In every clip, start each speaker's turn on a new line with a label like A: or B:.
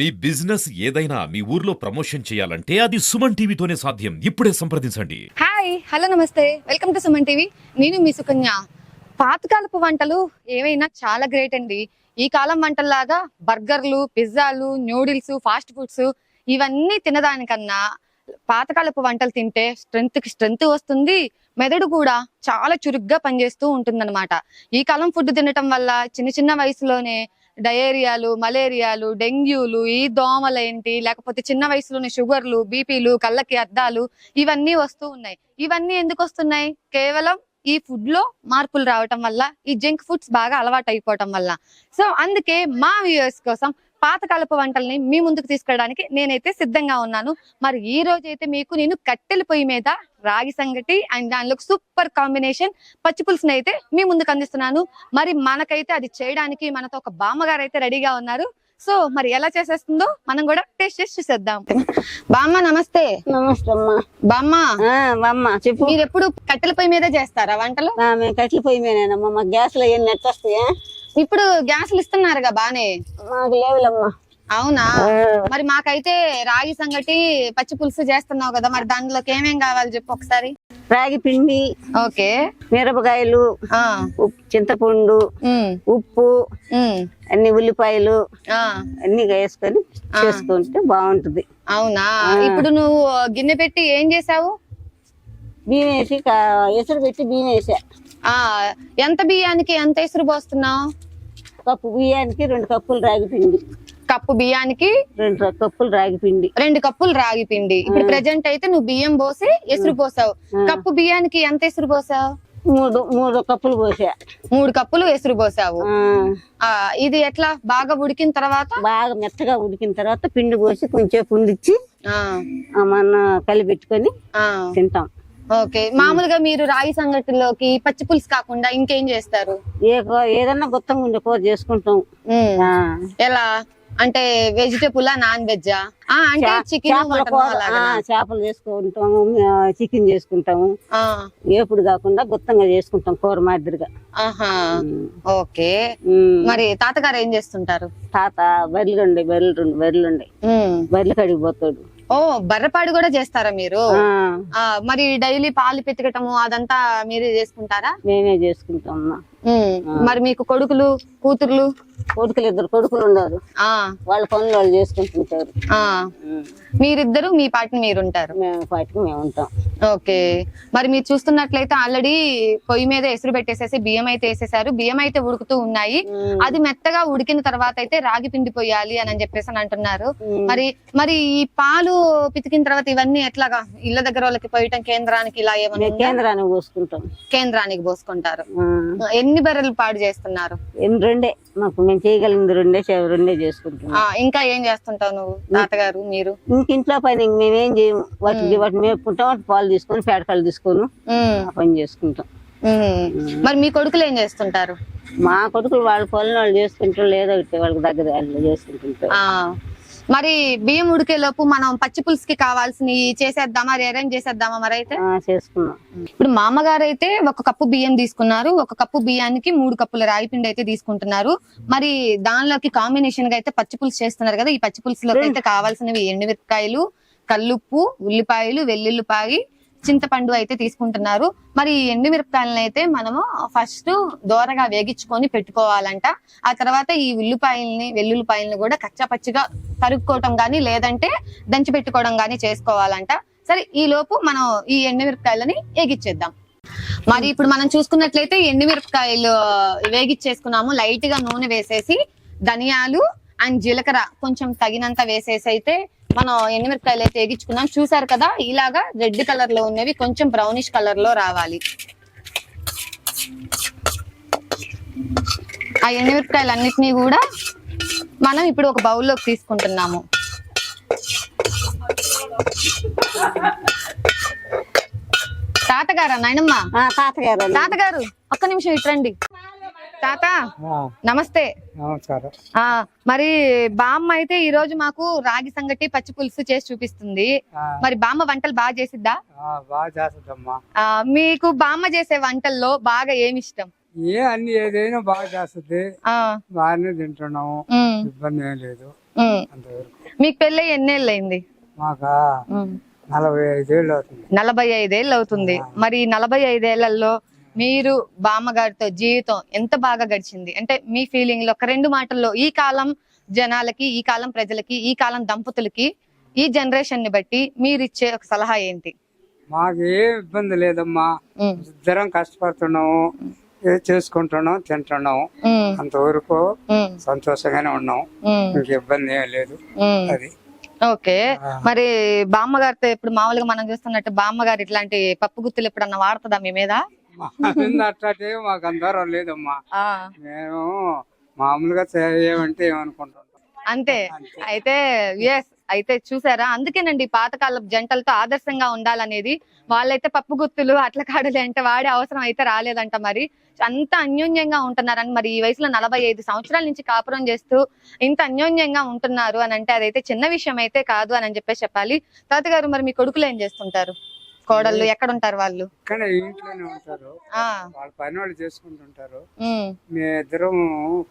A: మీ business ఏదైనా మీ ఊర్లో promotion చేయాలంటే అది సుమన్ టీవీతోనే సాధ్యం. ఇప్పుడే సంప్రదించండి.
B: హాయ్ హలో నమస్తే, వెల్కమ్ టు సుమన్ టీవీ. నేను మీ సుకన్య. పాతకాలపు వంటలు ఏవైనా చాలా గ్రేట్ అండి. ఈ కాలం వంటల్లాగా బర్గర్లు, పిజ్జాలు, న్యూడిల్స్, ఫాస్ట్ ఫుడ్స్ ఇవన్నీ తినదానికన్నా పాతకాలపు వంటలు తింటే స్ట్రెంత్ కి స్ట్రెంత్ వస్తుంది, మెదడు కూడా చాలా చురుగ్గా పనిచేస్తూ ఉంటుందన్నమాట. ఈ కాలం ఫుడ్ తినటం వల్ల చిన్న చిన్న వయసులోనే డయేరియాలు, మలేరియాలు, డెంగ్యూలు, ఈ దోమలేంటి, లేకపోతే చిన్న వయసులోనే షుగర్లు, బీపీలు, కళ్ళకి అద్దాలు ఇవన్నీ వస్తూ ఉన్నాయి. ఇవన్నీ ఎందుకు వస్తున్నాయి? కేవలం ఈ ఫుడ్ లో మార్పులు రావటం వల్ల, ఈ జంక్ ఫుడ్స్ బాగా అలవాటు అయిపోవటం వల్ల. సో అందుకే మా వ్యూయర్స్ కోసం పాతకాలపు వంటల్ని మీ ముందుకు తీసుకెళ్ళడానికి నేనైతే సిద్ధంగా ఉన్నాను. మరి ఈ రోజు అయితే మీకు నేను కట్టెల పొయ్యి మీద రాగి సంగటి అండ్ దానిలో సూపర్ కాంబినేషన్ పచ్చి పులుసుని అయితే మీ ముందుకు అందిస్తున్నాను. మరి మనకైతే అది చేయడానికి మనతో ఒక బామ్మగారు అయితే రెడీగా ఉన్నారు. సో మరి ఎలా చేసేస్తుందో మనం కూడా టేస్ట్ చేసి చూసేద్దాం. బామ్మ నమస్తే.
C: నమస్తే అమ్మా.
B: బామ్మ
C: చెప్పు.
B: మీరు ఎప్పుడు కట్టెల పొయ్యి మీదే చేస్తారా వంటలు?
C: మేము కట్టెల పొయ్యి మీదేనమ్మా. మాకు గ్యాస్ లో ఎన్ని వస్తాయా?
B: ఇప్పుడు గ్యాసులు ఇస్తున్నారుగా బానే.
C: మాకు లేవులమ్మా.
B: అవునా? మరి మాకైతే రాగి సంగటి పచ్చి పులుసు చేస్తున్నావు కదా, మరి దానిలోకి ఏమేం కావాలి చెప్పు ఒకసారి.
C: రాగి పిండి,
B: ఓకే,
C: మిరపకాయలు, చింతపండు, ఉప్పు, అన్ని ఉల్లిపాయలు అన్ని వేసుకొని చేసుకుంటే బాగుంటది.
B: అవునా? ఇప్పుడు నువ్వు గిన్నె పెట్టి ఏం చేసావు?
C: బియ్యం వేసి ఎసురు పెట్టి బియ్యం వేసా.
B: ఎంత బియ్యానికి ఎంత ఎసురు పోస్తున్నావు?
C: కప్పు బియ్యానికి 2 కప్పులు రాగి పిండి.
B: కప్పు బియ్యానికి
C: 2 కప్పులు రాగి పిండి.
B: 2 కప్పులు రాగి పిండి. ఇప్పుడు ప్రెజెంట్ అయితే నువ్వు బియ్యం పోసి ఎసురు పోసావు. కప్పు బియ్యానికి ఎంత ఎసురు పోసావు?
C: 3 కప్పులు పోసా.
B: 3 కప్పులు ఎసురు పోసావు. ఇది ఎట్లా బాగా ఉడికిన తర్వాత?
C: బాగా మెత్తగా ఉడికిన తర్వాత పిండి పోసి కొంచెం పుండిచ్చి మన కలిపెట్టుకొని తింటాం.
B: ఓకే. మామూలుగా మీరు రాగి సంగటిలోకి పచ్చి పులుసు కాకుండా ఇంకేం చేస్తారు?
C: ఏదన్నా గుత్తంగా ఉండే కూర చేసుకుంటాం.
B: ఎలా అంటే వెజిటేబుల్ నాన్ వెజ్జా? అంటే చికెన్,
C: చేపలు చేసుకుంటాము, చికెన్ చేసుకుంటాము. ఏపుడు కాకుండా గుత్తంగా చేసుకుంటాం కూర మాదిరిగా.
B: ఓకే. మరి తాతగారు ఏం చేస్తుంటారు?
C: తాత బర్రెలు బర్రెలు కడిగిపోతాడు.
B: ఓ, బర్రపాడు కూడా చేస్తారా మీరు? మరి డైలీ పాలు పెతకటము అదంతా మీరే చేసుకుంటారా?
C: మేమే చేసుకుంటాం.
B: మరి మీకు కొడుకులు, కూతుర్లు?
C: కొడుకులు 2 కొడుకులు ఉన్నారు. వాళ్ళ పనులు వాళ్ళు చేసుకుంటుంటారు.
B: మీరిద్దరు మీ పాటిని మీరుంటారు?
C: మేము పాటికి మేము ఉంటాం.
B: ఓకే. మరి మీరు చూస్తున్నట్లయితే ఆల్రెడీ పొయ్యి మీద ఎసురు పెట్టేసేసి బియ్యం అయితే వేసేసారు. బియ్యం అయితే ఉడుకుతూ ఉన్నాయి. అది మెత్తగా ఉడికిన తర్వాత అయితే రాగి పిండి పోయాలి అని చెప్పేసి అని అంటున్నారు. మరి ఈ పాలు పితికిన తర్వాత ఇవన్నీ ఎట్లాగా ఇళ్ళ దగ్గర వాళ్ళకి పోయటం, కేంద్రానికి ఇలా ఏమన్నా?
C: కేంద్రానికి పోసుకుంటాం.
B: కేంద్రానికి పోసుకుంటారు. ఎన్ని బర్రెలు పాడు చేస్తున్నారు?
C: 2 మాకు మేము చేయగలిగింది 2 చేసుకుంటాం.
B: ఇంకా ఏం చేస్తుంటావు నువ్వు, తాతగారు, మీరు?
C: ఇంట్లో పని మేమేం చేయము. వాటిని మేపుకుంటాం, వాటి పాలు తీసుకొని పేడకాయలు తీసుకొని పని చేసుకుంటాం.
B: మరి మీ కొడుకులు ఏం చేస్తుంటారు?
C: మా కొడుకులు వాళ్ళ పనులు వాళ్ళు చేసుకుంటారు, లేదా వాళ్ళకి దగ్గర వాళ్ళు చేసుకుంటుంటారు.
B: మరి బియ్యం ఉడికే లోపు మనం పచ్చి పులుసుకి కావాల్సినవి చేసేద్దామా, అరేంజ్ చేసేద్దామా? మరి అయితే
C: చేసుకున్నాం.
B: ఇప్పుడు మా అమ్మగారు అయితే 1 కప్పు బియ్యం తీసుకున్నారు. 1 కప్పు బియ్యానికి 3 కప్పుల రాగి పిండి అయితే తీసుకుంటున్నారు. మరి దానిలోకి కాంబినేషన్ గా అయితే పచ్చి పులుసు చేస్తున్నారు కదా. ఈ పచ్చి పులుసులోకి అయితే కావాల్సినవి ఎండుమిరపకాయలు, కల్లుప్పు, ఉల్లిపాయలు, వెల్లుల్లిపాయ, చింతపండు అయితే తీసుకుంటున్నారు. మరి ఎండు మిరపకాయలను అయితే మనము ఫస్ట్ దోరగా వేగించుకొని పెట్టుకోవాలంట. ఆ తర్వాత ఈ వెల్లుల్లిపాయల్ని కూడా కచ్చాపచ్చిగా తరుక్కోవటం గానీ లేదంటే దంచి పెట్టుకోవడం గానీ చేసుకోవాలంట. సరే, ఈ లోపు మనం ఈ ఎండు మిరపకాయలని వేగిచ్చేద్దాం. మరి ఇప్పుడు మనం చూసుకున్నట్లయితే ఎండు మిరపకాయలు వేగిచ్చేసుకున్నాము. లైట్ గా నూనె వేసేసి ధనియాలు అండ్ జీలకర్ర కొంచెం తగినంత వేసేసి అయితే మనం ఎండుమిరపకాయలు అయితే వేగించుకున్నాం. చూసారు కదా, ఇలాగా రెడ్ కలర్ లో ఉన్నవి కొంచెం బ్రౌనిష్ కలర్ లో రావాలి. ఆ ఎండుమిరపకాయలు అన్నిటినీ కూడా మనం ఇప్పుడు ఒక బౌల్లోకి తీసుకుంటున్నాము. తాతగారా నాయనమ్మ? తాతగారు ఒక్క నిమిషం ఇట్రండి. తాత నమస్తే.
D: నమస్కారం.
B: మరి బామ్మ అయితే ఈ రోజు మాకు రాగి సంగటి పచ్చి పులుసు చేసి చూపిస్తుంది. మరి బామ్మ వంటలు బాగా చేసిద్దా?
D: బాగా చేస్తుందమ్మా.
B: మీకు బామ్మ చేసే వంటల్లో బాగా ఏమి ఇష్టం?
D: అన్ని ఏదైనా బాగా చేస్తుంది. బాగానే తింటున్నాము, ఇబ్బంది ఏం లేదు.
B: ఉమ్.
D: అంతవరకు.
B: మీకు పెళ్ళి ఎన్నేళ్ళు అయింది?
D: మాకు 45 ఏళ్ళు అవుతుంది.
B: 45 ఏళ్ళు అవుతుంది. మరి 45 ఏళ్లలో మీరు బామ్మగారితో జీవితం ఎంత బాగా గడిచింది? అంటే మీ ఫీలింగ్ లో ఒక 2 మాటల్లో ఈ కాలం జనాలకి, ఈ కాలం ప్రజలకి, ఈ కాలం దంపతులకి, ఈ జనరేషన్ ని బట్టి మీరు ఇచ్చే ఒక సలహా ఏంటి?
D: మాకు ఏం ఇబ్బంది లేదమ్మా.
B: ఉమ్,
D: ఇద్దరం కష్టపడుతున్నాము, ఏదో చేసుకుంటున్నాం, తింటున్నాం.
B: ఉమ్,
D: అంతవరకు
B: ఉమ్,
D: సంతోషంగానే ఉన్నాం.
B: ఉమ్,
D: ఇంక ఇబ్బంది ఏం లేదు.
B: ఉమ్.
D: అది
B: ఓకే. మరి బామ్మగారితో ఇప్పుడు మామూలుగా మనం చూస్తున్నట్టు బామ్మగారు ఇట్లాంటి పప్పు గుత్తులు ఎప్పుడన్నా వాడుతుందా మీ మీద?
D: మా మీద అట్లాంటి మాకు అందరం లేదమ్మా.
B: ఆ,
D: మేము మామూలుగా ఏమంటే ఏమనుకుంటుంటాం
B: అంతే. అయితే ఎస్, అయితే చూసారా, అందుకేనండి పాతకాలపు జంటలతో ఆదర్శంగా ఉండాలనేది. వాళ్ళైతే పప్పు గుత్తులు అట్ల కాడలే అంటే వాడే అవసరం అయితే రాలేదంట. మరి అంత అన్యోన్యంగా ఉంటున్నారని, మరి ఈ వయసులో 45 సంవత్సరాల నుంచి కాపురం చేస్తూ ఇంత అన్యోన్యంగా ఉంటున్నారు అని అంటే అదైతే చిన్న విషయం అయితే కాదు అని చెప్పేసి చెప్పాలి. తాతగారు, మరి మీ కొడుకులు ఏం చేస్తుంటారు? కోడళ్ళు ఎక్కడ ఉంటారు వాళ్ళు?
D: ఇక్కడ ఇంట్లోనే ఉంటారు.
B: ఆ,
D: వాళ్ళ పని వాళ్ళు చేసుకుంటుంటారు.
B: ఉమ్,
D: మేమిద్దరం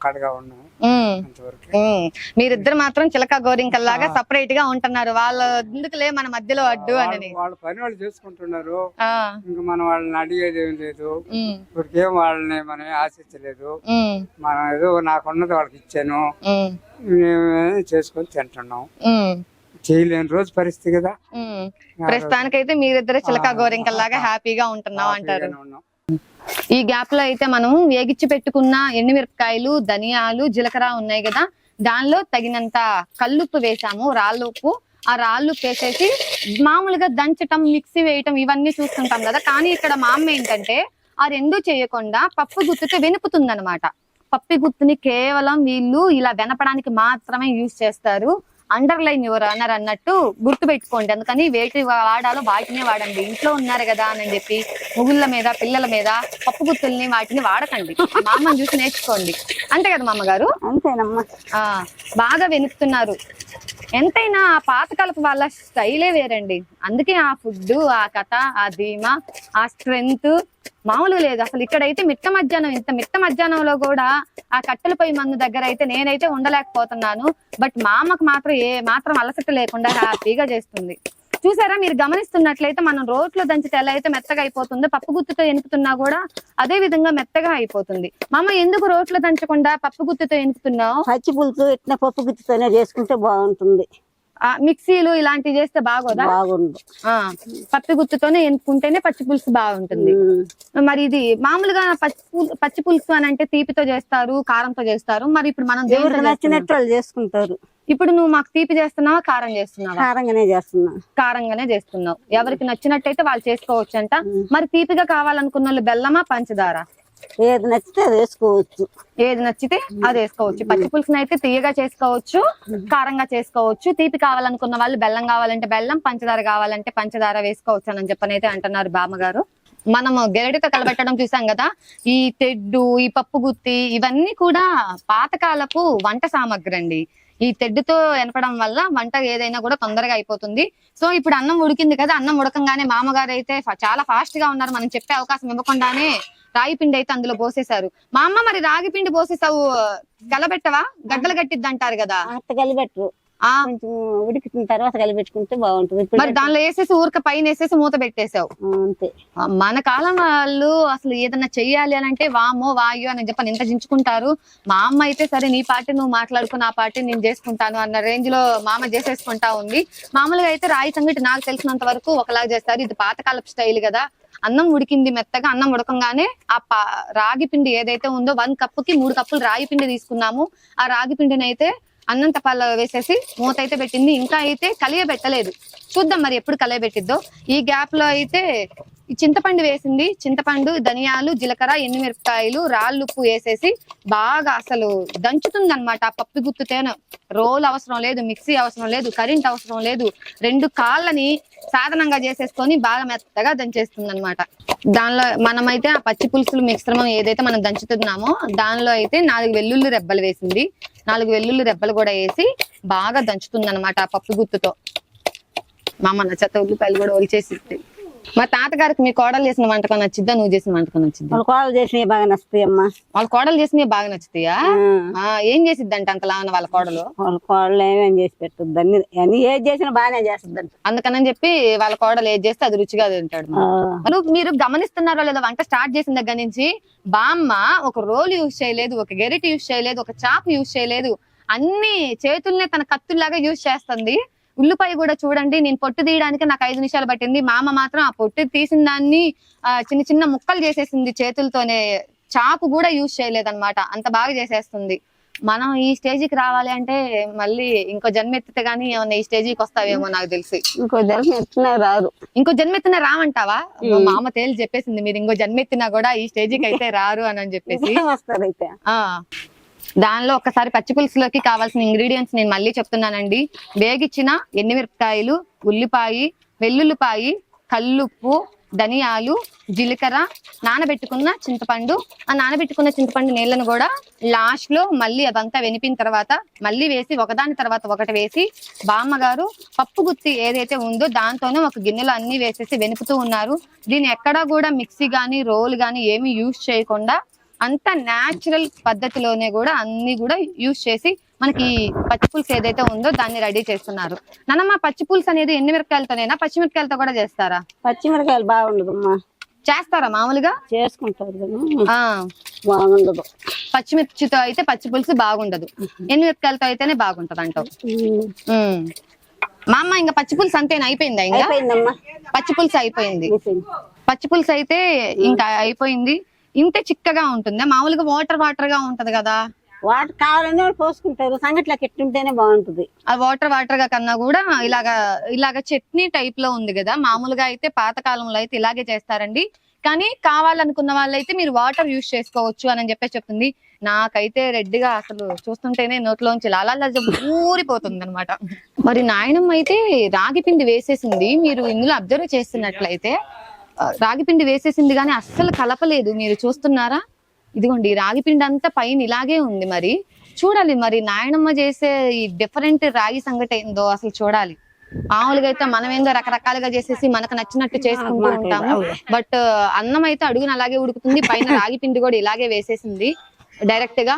D: కడగా ఉన్నాం
B: ఉమ్,
D: అంతవరకు.
B: ఉమ్. మీరిద్దరు మాత్రం చిలక గోరింకల్లాగా సపరేట్ గా ఉంటున్నారు. వాళ్ళ ఎందుకులే మన మధ్యలో అడ్డు అని.
D: వాళ్ళ పని వాళ్ళు చేసుకుంటున్నారు.
B: ఆ,
D: ఇంకా మనం వాళ్ళని అడిగేది ఏం లేదు.
B: ఉమ్,
D: ఇప్పటికేం వాళ్ళని మనం ఆశించలేదు.
B: ఉమ్,
D: మనం ఏదో నాకున్నది వాళ్ళకి ఇచ్చాను,
B: ఉమ్,
D: మేము చేసుకొని తింటున్నాం.
B: ఉమ్,
D: చేయలేని రోజు పరిస్థితి కదా.
B: ఉమ్. ప్రస్తుతానికైతే మీరిద్దరు చిలక గోరింకల్లాగా హ్యాపీగా ఉంటున్నాం అంటారు.
D: హ్యాపీగానే ఉన్నాం.
B: ఈ గ్యాప్ లో అయితే మనం వేగిచ్చి పెట్టుకున్న ఎండుమిరపకాయలు, ధనియాలు, జీలకర్ర ఉన్నాయి కదా, దానిలో తగినంత కల్లుప్పు వేసాము, రాళ్ళుప్పు. ఆ రాళ్ళుప్పు వేసేసి మామూలుగా దంచటం, మిక్సీ వేయటం ఇవన్నీ చూస్తుంటాం కదా. కానీ ఇక్కడ మా అమ్మ ఏంటంటే ఆ రెండు చేయకుండా పప్పు గుత్తుతో వెనుపుతుందన్నమాట. పప్పు గుత్తుని కేవలం వీళ్ళు ఇలా వెనపడానికి మాత్రమే యూజ్ చేస్తారు. అండర్లైన్ యువర్ అన్నారు అన్నట్టు గుర్తు పెట్టుకోండి. అందుకని వేటి వాడాలో వాటినే వాడండి. ఇంట్లో ఉన్నారు కదా అని చెప్పి ముగుళ్ళ మీద, పిల్లల మీద పప్పు గుత్తుల్ని వాటిని వాడకండి. మా అమ్మని చూసి నేర్చుకోండి. అంతే కదా మా అమ్మగారు?
C: అంతేనమ్మా.
B: ఆ, బాగా వెనుకుతున్నారు. ఎంతైనా ఆ పాతకాలపు వాళ్ళ స్టైలే వేరండి. అందుకే ఆ ఫుడ్, ఆ కథ, ఆ ధీమా, ఆ స్ట్రెంగ్త్ మామూలుగా లేదు అసలు. ఇక్కడైతే మిట్ట మధ్యాహ్నం, ఇంత మిట్ట మధ్యాహ్నంలో కూడా ఆ కట్టెలపై మందు దగ్గర అయితే నేనైతే ఉండలేకపోతున్నాను. బట్ మా అమ్మకు మాత్రం ఏ మాత్రం అలసట లేకుండా హ్యాపీగా చేస్తుంది. చూసారా, మీరు గమనిస్తున్నట్లయితే మనం రోట్లో దంచితే ఎలా అయితే మెత్తగా అయిపోతుందో, పప్పు గుత్తుతో ఎనుపుతున్నా కూడా అదే విధంగా మెత్తగా అయిపోతుంది. మా అమ్మ, ఎందుకు రోట్లో దంచకుండా పప్పు గుత్తుతో ఎనుపుతున్నావు?
C: పచ్చి పులుసు ఇట్లా పప్పు గుత్తితోనే చేసుకుంటే బాగుంటుంది.
B: మిక్సీలు ఇలాంటివి చేస్తే బాగోదా?
C: బాగుండు.
B: పప్పు గుత్తుతోనే ఎనుకుంటేనే పచ్చి పులుసు బాగుంటుంది. మరి ఇది మామూలుగా పచ్చి పులుసు అని అంటే తీపితో చేస్తారు, కారంతో చేస్తారు. మరి ఇప్పుడు మనం
C: ఎవరికి నచ్చినట్టు వాళ్ళు చేసుకుంటారు.
B: ఇప్పుడు నువ్వు మాకు తీపి చేస్తున్నావా, కారం చేస్తున్నావా?
C: కారంగానే చేస్తున్నా.
B: కారంగానే చేస్తున్నావు. ఎవరికి నచ్చినట్టయితే వాళ్ళు చేసుకోవచ్చు అంట. మరి తీపిగా కావాలనుకున్న వాళ్ళు బెల్లమా, పంచదార?
C: ఏది నచ్చితే అది వేసుకోవచ్చు.
B: ఏది నచ్చితే అది వేసుకోవచ్చు. పచ్చి పులుసుని అయితే తీయగా చేసుకోవచ్చు, కారంగా చేసుకోవచ్చు. తీపి కావాలనుకున్న వాళ్ళు బెల్లం కావాలంటే బెల్లం, పంచదార కావాలంటే పంచదార వేసుకోవచ్చు అని చెప్పనైతే అంటున్నారు బామ్మగారు. మనము గెరటితో కలబెట్టడం చూసాం కదా. ఈ తెడ్డు, ఈ పప్పు గుత్తి ఇవన్నీ కూడా పాతకాలపు వంట సామాగ్రి అండి. ఈ తెడ్డుతో ఎనపడం వల్ల వంట ఏదైనా కూడా తొందరగా అయిపోతుంది. సో ఇప్పుడు అన్నం ఉడికింది కదా, అన్నం ఉడకంగానే మామగారు అయితే చాలా ఫాస్ట్ గా ఉన్నారు. మనం చెప్పే అవకాశం ఇవ్వకుండానే రాగి పిండి అయితే అందులో పోసేశారు. మా అమ్మ, మరి రాగి పిండి పోసేసావు, కలబెట్టవా? గడ్డలు కట్టిద్ది అంటారు కదా.
C: అత్త కలిపెట్టరు, కొంచెం ఉడికిన తర్వాత కలిపెట్టుకుంటే బాగుంటుంది.
B: మరి దానిలో వేసేసి ఊరిక పైన వేసేసి మూత పెట్టేశావు.
C: అంతే.
B: మన కాలం వాళ్ళు అసలు ఏదన్నా చెయ్యాలి అని అంటే వామో వాయో అని చెప్పని ఇంత చించుకుంటారు. మా అమ్మ అయితే సరే నీ పార్టీ నువ్వు మాట్లాడుకో, నా పార్టీ నేను చేసుకుంటాను అన్న రేంజ్ లో మా అమ్మ చేసేసుకుంటా ఉంది. మామూలుగా అయితే రాయి సంగటి నాకు తెలిసినంత వరకు ఒకలాగా చేస్తారు. ఇది పాతకాలపు స్టైల్ కదా. అన్నం ఉడికింది మెత్తగా, అన్నం ఉడకంగానే ఆ రాగి పిండి ఏదైతే ఉందో 1 కప్పుకి 3 కప్పులు రాగి పిండి తీసుకున్నాము. ఆ రాగి పిండిని అయితే అన్నం తపాల్లో వేసేసి మూత అయితే పెట్టింది. ఇంకా అయితే కలియబెట్టలేదు. చూద్దాం మరి ఎప్పుడు కలియబెట్టిద్దో. ఈ గ్యాప్ లో అయితే చింతపండు వేసింది. చింతపండు, ధనియాలు, జీలకర్ర, ఎండుమిరపకాయలు, రాళ్ళుప్పు వేసేసి బాగా అసలు దంచుతుంది అనమాట. ఆ పప్పు గుత్తుతేను రోల్ అవసరం లేదు, మిక్సీ అవసరం లేదు, కరెంట్ అవసరం లేదు. 2 కాళ్ళని సాధనంగా చేసేసుకొని బాగా మెత్తగా దంచేస్తుంది అనమాట. దానిలో మనమైతే ఆ పచ్చి పులుసులు మిశ్రమం ఏదైతే మనం దంచుతున్నామో దానిలో అయితే 4 వెల్లుల్లి రెబ్బలు వేసింది. 4 వెల్లుల్లి రెబ్బలు కూడా వేసి బాగా దంచుతుంది అనమాట ఆ పప్పు గుత్తుతో. మా అమ్మ నచ్చత ఉల్లిపాయలు కూడా ఒలిచేసి మా తాతగారికి మీ కోడలు చేసిన వంటకం నచ్చిద్దా, నువ్వు చేసిన వంటకం నచ్చిద్దా?
C: వాళ్ళ కోడలు చేసినవి బాగా నచ్చుతాయమ్మా.
B: వాళ్ళ కోడలు చేసినవి బాగా నచ్చుతాయా? ఏం చేసిద్దంట అంతలా ఉన్న వాళ్ళ కోడలు?
C: వాళ్ళ కోడలు ఏమేం చేసి పెట్టద్దు, అన్ని ఏది చేసినా బాగానే చేస్తుందంట.
B: అందుకని చెప్పి వాళ్ళ కోడలు ఏది చేస్తే అది రుచిగా తింటాడు. మీరు గమనిస్తున్నారో లేదా, వంట స్టార్ట్ చేసిన దగ్గర నుంచి బామ్మ ఒక రోల్ యూజ్ చేయలేదు, ఒక గెరిటి యూజ్ చేయలేదు, ఒక చాప్ యూజ్ చేయలేదు, అన్ని చేతుల్నే తన కత్తుల్లాగా యూజ్ చేస్తుంది. ఉల్లిపాయ కూడా చూడండి, నేను పొట్టు తీయడానికి నాకు 5 నిమిషాలు పట్టింది, మా అమ్మ మాత్రం ఆ పొట్టు తీసిన దాన్ని చిన్న చిన్న ముక్కలు చేసేసింది చేతులతోనే, చాకు కూడా యూజ్ చేయలేదన్నమాట, అంత బాగా చేసేస్తుంది. మనం ఈ స్టేజికి రావాలి అంటే మళ్ళీ ఇంకో జన్మ ఎత్తితే గానీ ఏమన్నా ఈ స్టేజికి వస్తావేమో నాకు తెలిసి.
C: ఇంకో జన్మ ఎత్తినా రాదు.
B: ఇంకో జన్మ ఎత్తినా రావంటావా? మా అమ్మ తేలి చెప్పేసింది, మీరు ఇంకో జన్మ ఎత్తినా కూడా ఈ స్టేజికి అయితే రారు అని చెప్పేసి.
C: వస్తారైతే
B: దానిలో ఒక్కసారి పచ్చి పులుసులోకి కావాల్సిన ఇంగ్రీడియంట్స్ నేను మళ్ళీ చెప్తున్నానండి. వేగిచ్చిన ఎండుమిరపకాయలు, ఉల్లిపాయ, వెల్లుల్లిపాయి, కల్లుప్పు, ధనియాలు, జీలకర్ర, నానబెట్టుకున్న చింతపండు. ఆ నానబెట్టుకున్న చింతపండు నీళ్ళను కూడా లాస్ట్ లో మళ్ళీ అదంతా వెనిపిన తర్వాత మళ్ళీ వేసి ఒకదాని తర్వాత ఒకటి వేసి బామ్మగారు పప్పు గుత్తి ఏదైతే ఉందో దాంతోనే ఒక గిన్నెలో అన్ని వేసేసి వెనుపుతూ ఉన్నారు. దీన్ని ఎక్కడా కూడా మిక్సీ గానీ రోల్ గానీ ఏమీ యూజ్ చేయకుండా అంత న్యాచురల్ పద్ధతిలోనే కూడా అన్ని కూడా యూజ్ చేసి మనకి పచ్చి పులుసు ఏదైతే ఉందో దాన్ని రెడీ చేస్తున్నారు. నానమ్మ, పచ్చి పులుసు అనేది ఎండుమిరపకాయలతోనేనా పచ్చిమిరపకాయలతో కూడా చేస్తారా?
C: పచ్చిమిరకాయలు బాగుండదమ్మా.
B: చేస్తారా మామూలుగా?
C: చేసుకుంటారు కానీ బాగుండదు.
B: పచ్చిమిర్చితో అయితే పచ్చి పులుసు బాగుండదు, ఎండుమిరపకాయలతో అయితేనే బాగుంటది అంటావు. మా అమ్మ ఇంకా పచ్చి పులుసు అంతేనా? అయిపోయిందా? ఇంకా పచ్చి పులుసు అయిపోయింది. పచ్చి పులుసు అయితే ఇంకా అయిపోయింది. ఇంతే చిక్కగా ఉంటుందా? మామూలుగా వాటర్ వాటర్ గా ఉంటది కదా.
C: వాటర్ కావాలని వాళ్ళు పోసుకుంటారు, సంగట్లా ఎట్టుంటేనే బాగుంటది.
B: ఆ వాటర్ వాటర్ గా కన్నా కూడా ఇలాగా చట్నీ టైప్ లో ఉంది కదా. మామూలుగా అయితే పాతకాలంలో అయితే ఇలాగే చేస్తారండి, కానీ కావాలనుకున్న వాళ్ళైతే మీరు వాటర్ యూజ్ చేసుకోవచ్చు అని చెప్పేసి చెప్తుంది. నాకైతే రెడ్డిగా అసలు చూస్తుంటేనే నోట్లోంచి లాలా ఊరిపోతుంది అనమాట. మరి నాయనమ్మ అయితే రాగి పిండి వేసేసింది. మీరు ఇందులో అబ్జర్వ్ చేస్తున్నట్లయితే రాగి పిండి వేసేసింది కానీ అస్సలు కలపలేదు. మీరు చూస్తున్నారా? ఇదిగోండి, రాగి పిండి అంతా పైన ఇలాగే ఉంది. మరి చూడాలి, మరి నాయనమ్మ చేసే ఈ డిఫరెంట్ రాగి సంగటి ఏందో అసలు చూడాలి. మామూలుగా అయితే మనం ఏందో రకరకాలుగా చేసేసి మనకు నచ్చినట్టు చేసుకుంటూ ఉంటాము. బట్ అన్నం అయితే అడుగున అలాగే ఉడుకుతుంది, పైన రాగి పిండి కూడా ఇలాగే వేసేసింది డైరెక్ట్ గా.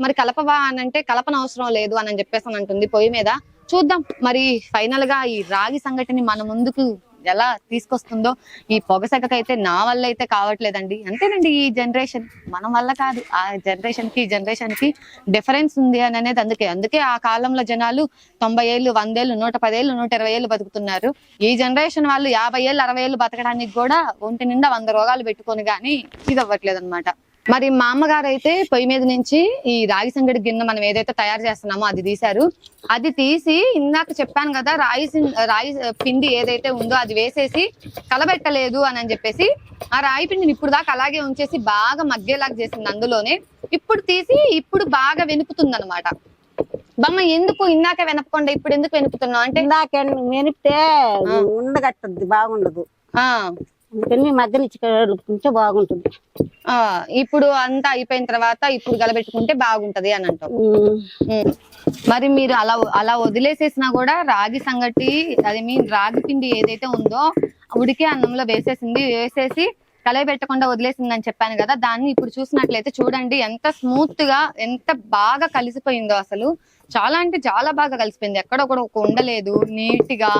B: మరి కలపవా అని అంటే కలపన అవసరం లేదు అని చెప్పేసి అని అంటుంది పొయ్యి మీద. చూద్దాం మరి ఫైనల్ గా ఈ రాగి సంగటిని మన ముందుకు ఎలా తీసుకొస్తుందో. ఈ పొగసెకకైతే నా వల్ల అయితే కావట్లేదండి. అంతేనండి, ఈ జనరేషన్ మన వల్ల కాదు, ఆ జనరేషన్ కి ఈ జనరేషన్ కి డిఫరెన్స్ ఉంది అని అనేది. అందుకే ఆ కాలంలో జనాలు 90 ఏళ్ళు, 100 ఏళ్ళు, 110 ఏళ్ళు, 120 ఏళ్ళు బతుకుతున్నారు. ఈ జనరేషన్ వాళ్ళు 50 ఏళ్ళు, 60 ఏళ్ళు బతకడానికి కూడా ఒంటి నిండా 100 రోగాలు పెట్టుకొని గానీ ఇది అవ్వట్లేదు అనమాట. మరి మా అమ్మగారు అయితే పొయ్యి మీద నుంచి ఈ రాగి సంగటి గిన్నె మనం ఏదైతే తయారు చేస్తున్నామో అది తీశారు. అది తీసి ఇందాక చెప్పాను కదా, రాగి పిండి ఏదైతే ఉందో అది వేసేసి కలబెట్టలేదు అని చెప్పేసి ఆ రాగి పిండిని ఇప్పుడు దాకా అలాగే ఉంచేసి బాగా మగ్గేలాగా చేసింది అందులోనే. ఇప్పుడు తీసి ఇప్పుడు బాగా వెనుపుతుంది అనమాట. బామ్మ, ఎందుకు ఇందాక వెనపకుండా ఇప్పుడు ఎందుకు వెనుపుతున్నావు అంటే?
C: ఇందాక వెనిపితే ఉండగట్టద్ది, బాగుండదు. అందుకని మధ్య నుంచి కలుపుకుంటే బాగుంటుంది.
B: ఇప్పుడు అంతా అయిపోయిన తర్వాత ఇప్పుడు గలబెట్టుకుంటే బాగుంటది అని అంటావు. మరి మీరు అలా వదిలేసేసినా కూడా రాగి సంగటి, అది రాగి పిండి ఏదైతే ఉందో ఉడికే అన్నంలో వేసేసి కలయబెట్టకుండా వదిలేసింది అని చెప్పాను కదా. దాన్ని ఇప్పుడు చూసినట్లయితే చూడండి ఎంత స్మూత్ గా, ఎంత బాగా కలిసిపోయిందో. అసలు చాలా అంటే చాలా బాగా కలిసిపోయింది. ఎక్కడ కూడా ఒక ఉండలేదు, నీట్ గా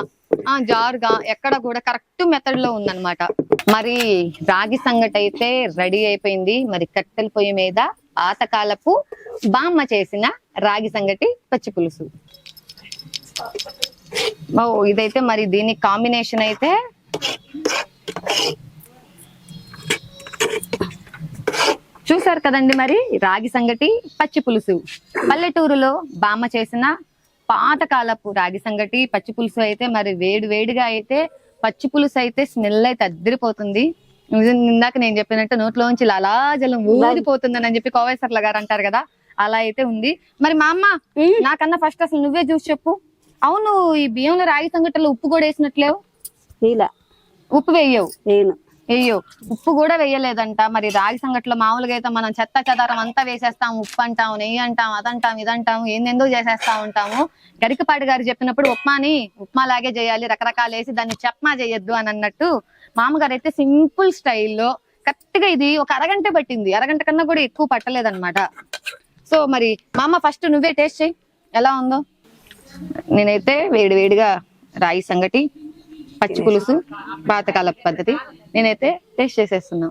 B: జారుగా ఎక్కడ కూడా కరెక్ట్ మెథడ్ లో ఉందన్నమాట. మరి రాగి సంగటి అయితే రెడీ అయిపోయింది. మరి కట్టెల పొయ్యి మీద పాతకాలపు బామ్మ చేసిన రాగి సంగటి పచ్చి పులుసు. ఇదైతే మరి దీనికి కాంబినేషన్ అయితే చూసారు కదండి. మరి రాగి సంగటి పచ్చి పులుసు, పల్లెటూరులో బామ్మ చేసిన పాతకాలపు రాగి సంగటి పచ్చి పులుసు అయితే మరి వేడిగా అయితే పచ్చి పులుసు అయితే స్మెల్ అయితే అద్దరిపోతుంది. ఇందాక నేను చెప్పినట్టు నోట్లోంచి లాలాజలం ఊరిపోతుందని చెప్పి కోవేశ్వర్ల గారు అంటారు కదా, అలా అయితే ఉంది. మరి మా అమ్మ, నాకన్నా ఫస్ట్ అసలు నువ్వే చూసి చెప్పు. అవును, ఈ బియ్యంలో రాగి సంగటిలో ఉప్పు కూడా వేసినట్లేవు?
C: ఇలా
B: ఉప్పు వేయవు? అయ్యో ఉప్పు కూడా వేయలేదంట. మరి రాగి సంగట్లో మామూలుగా అయితే మనం చెత్త చెదారం అంతా వేసేస్తాం, ఉప్పు అంటాం, నెయ్యి అంటాం, అదంటాం ఇదంటాం, ఏందెందుకు చేసేస్తా ఉంటాము. గరికపాటి గారు చెప్పినప్పుడు ఉప్మా లాగే చేయాలి, రకరకాలు వేసి దాన్ని చప్మా చేయొద్దు అని అన్నట్టు మామగారు అయితే సింపుల్ స్టైల్లో కరెక్ట్ గా ఇది ఒక అరగంట పట్టింది, అరగంట కన్నా కూడా ఎక్కువ పట్టలేదన్నమాట. సో మరి మామ ఫస్ట్ నువ్వే టేస్ట్ చెయ్యి ఎలా ఉందో. నేనైతే వేడివేడిగా రాగి సంగటి, పచ్చి పులుసు, పాతకాల పద్ధతి నేనైతే టేస్ట్ చేసేస్తున్నా.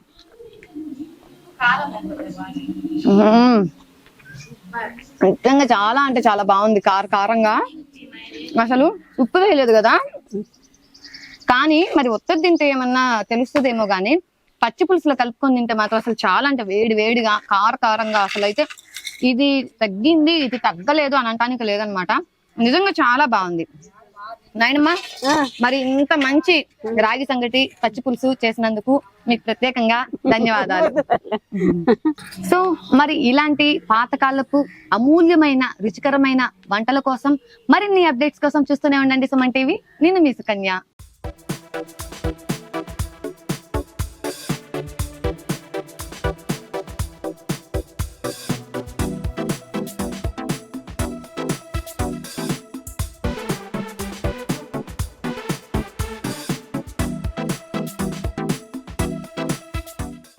B: నిజంగా చాలా అంటే చాలా బాగుంది, కారంగా. అసలు ఉప్పు వేయలేదు కదా, కానీ మరి ఒత్తది తింటే ఏమన్నా తెలుస్తుందేమో గానీ పచ్చి పులుసులో కలుపుకొని తింటే మాత్రం అసలు చాలా అంటే వేడిగా కారంగా అసలు అయితే ఇది తగ్గింది ఇది తగ్గలేదు అని అనటానికి లేదనమాట. నిజంగా చాలా బాగుంది. నాయనమ్మ మరి ఇంత మంచి రాగి సంగటి పచ్చి పులుసు చేసినందుకు మీకు ప్రత్యేకంగా ధన్యవాదాలు. సో మరి ఇలాంటి పాతకాలపు అమూల్యమైన రుచికరమైన వంటల కోసం మరిన్ని అప్డేట్స్ కోసం చూస్తూనే ఉండండి సుమన్ టీవీ. నేను మీ సుకన్య.